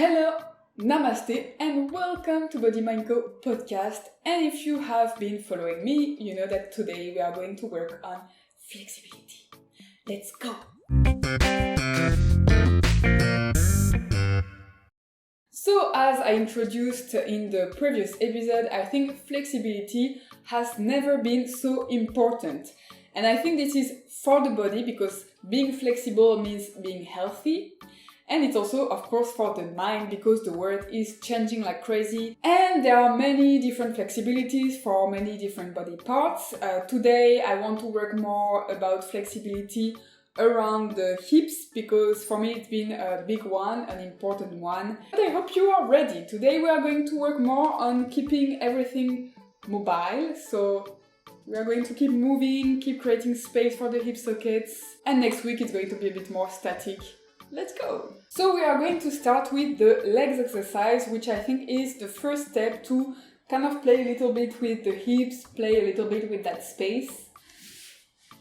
Hello, Namaste, and welcome to Body Mind Co podcast. And if you have been following me, you know that today we are going to work on flexibility. Let's go! So, as I introduced in the previous episode, I think flexibility has never been so important. And I think this is for the body because being flexible means being healthy. And it's also, of course, for the mind because the world is changing like crazy. And there are many different flexibilities for many different body parts. Today, I want to work more about flexibility around the hips because for me it's been a big one, an important one. But I hope you are ready. Today we are going to work more on keeping everything mobile. So we are going to keep moving, keep creating space for the hip sockets. And next week it's going to be a bit more static. Let's go! So we are going to start with the legs exercise, which I think is the first step to kind of play a little bit with the hips, play a little bit with that space.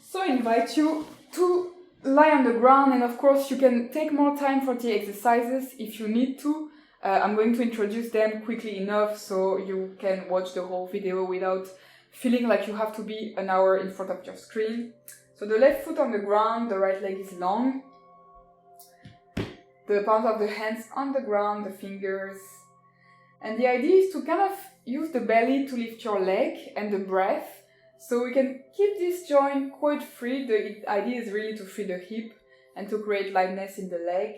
So I invite you to lie on the ground, and of course you can take more time for the exercises if you need to. I'm going to introduce them quickly enough so you can watch the whole video without feeling like you have to be an hour in front of your screen. So the left foot on the ground, the right leg is long. The palms of the hands on the ground, the fingers. And the idea is to kind of use the belly to lift your leg and the breath. So we can keep this joint quite free. The idea is really to free the hip and to create lightness in the leg.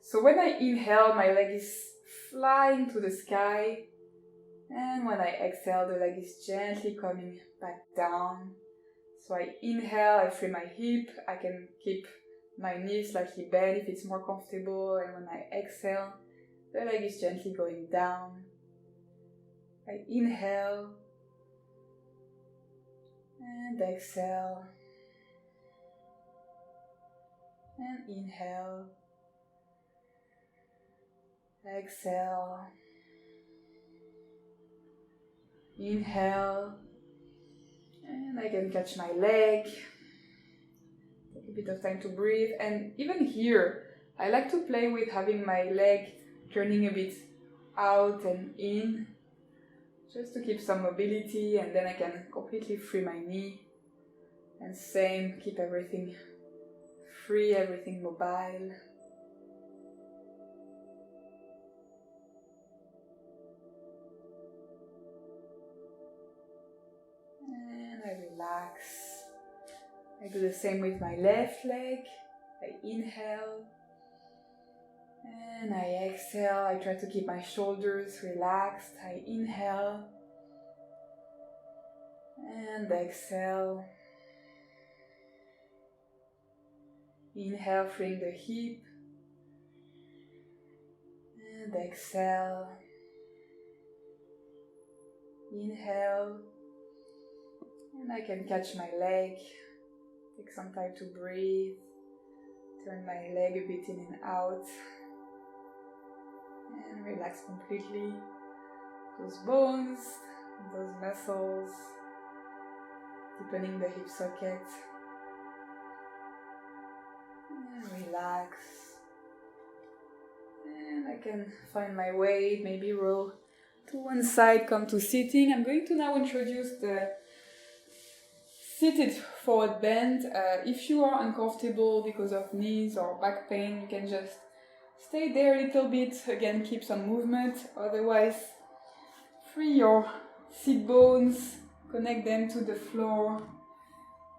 So when I inhale, my leg is flying to the sky. And when I exhale, the leg is gently coming back down. So I inhale, I free my hip. I can keep my knees slightly bent if it's more comfortable, and when I exhale, the leg is gently going down. I inhale and exhale and inhale, exhale, inhale, and I can catch my leg. A bit of time to breathe, and even here I like to play with having my leg turning a bit out and in just to keep some mobility, and then I can completely free my knee, and same, keep everything free, everything mobile. And I relax. I do the same with my left leg. I inhale and I exhale. I try to keep my shoulders relaxed. I inhale and exhale. Inhale, freeing the hip, and exhale. Inhale, and I can catch my leg. Take some time to breathe, turn my leg a bit in and out, and relax completely. Those bones, those muscles, deepening the hip socket, and relax. And I can find my way, maybe roll to one side, come to sitting. I'm going to now introduce the seated forward bend. If you are uncomfortable because of knees or back pain, you can just stay there a little bit. Again, keep some movement. Otherwise, free your sit bones, connect them to the floor.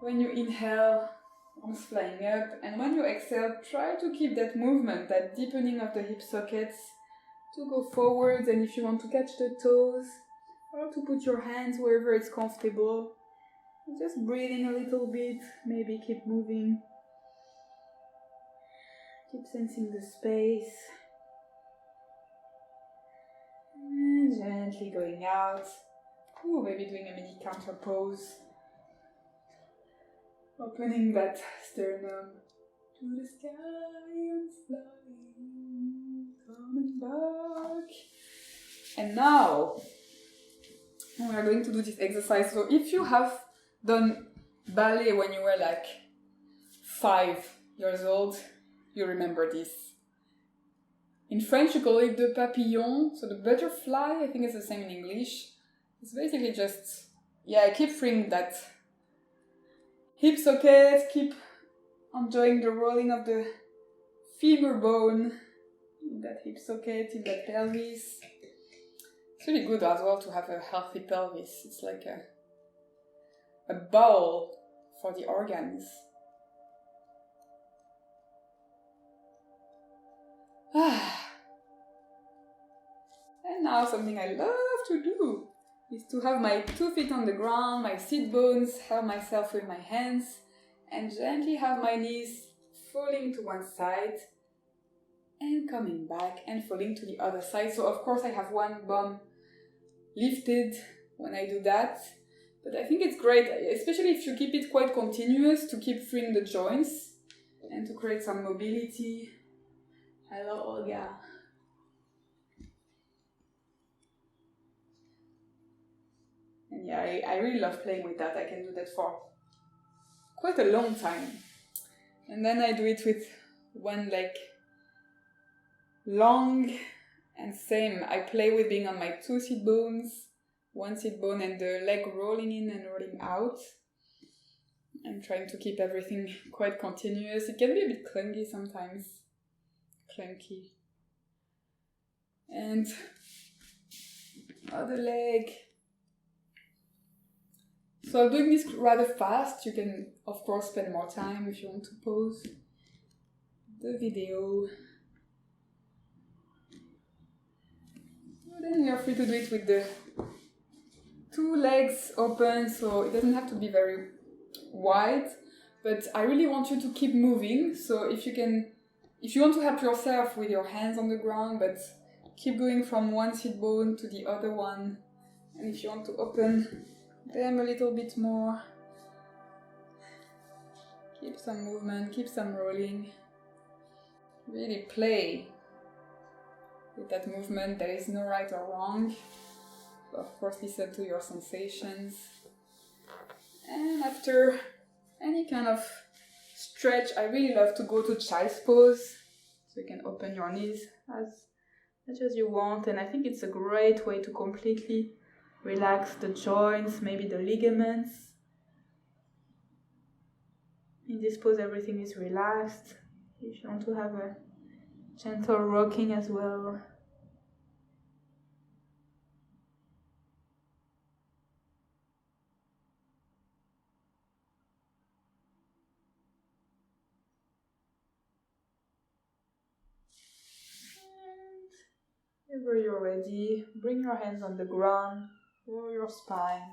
When you inhale, arms flying up. And when you exhale, try to keep that movement, that deepening of the hip sockets to go forwards. And if you want to catch the toes or to put your hands wherever it's comfortable, just breathing a little bit, maybe keep moving. Keep sensing the space. And gently going out. Ooh, maybe doing a mini counter pose. Opening that sternum to the sky and flying, coming back. And now we are going to do this exercise. So if you have done ballet when you were like 5 years old, you remember this. In French you call it the papillon, so the butterfly, I think it's the same in English. It's basically just, yeah, keep freeing that hip socket, keep enjoying the rolling of the femur bone in that hip socket, in that pelvis. It's really good as well to have a healthy pelvis. It's like a bowl for the organs. And now something I love to do is to have my 2 feet on the ground, my sit bones, help myself with my hands, and gently have my knees falling to one side and coming back and falling to the other side. So of course I have one bum lifted when I do that, but I think it's great, especially if you keep it quite continuous, to keep freeing the joints and to create some mobility. Hello, Olga. And yeah, I really love playing with that. I can do that for quite a long time. And then I do it with one leg long, and same, I play with being on my 2 sit bones, 1 sit bone and the leg rolling in and rolling out. I'm trying to keep everything quite continuous. It can be a bit clunky sometimes. Clunky. And other leg. So I'm doing this rather fast. You can, of course, spend more time if you want to pause the video. Then you're free to do it with the 2 legs open, so it doesn't have to be very wide, but I really want you to keep moving. So if you want to help yourself with your hands on the ground, but keep going from one sit bone to the other one. And if you want to open them a little bit more, keep some movement, keep some rolling. Really play with that movement. There is no right or wrong. Of course, listen to your sensations. And after any kind of stretch, I really love to go to child's pose. So you can open your knees as much as you want. And I think it's a great way to completely relax the joints, maybe the ligaments. In this pose, everything is relaxed. If you want to have a gentle rocking as well. And whenever you're ready, bring your hands on the ground or your spine.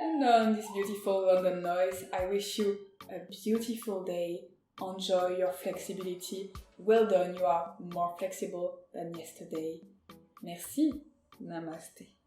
And on this beautiful London noise, I wish you a beautiful day. Enjoy your flexibility. Well done, you are more flexible than yesterday. Merci. Namaste.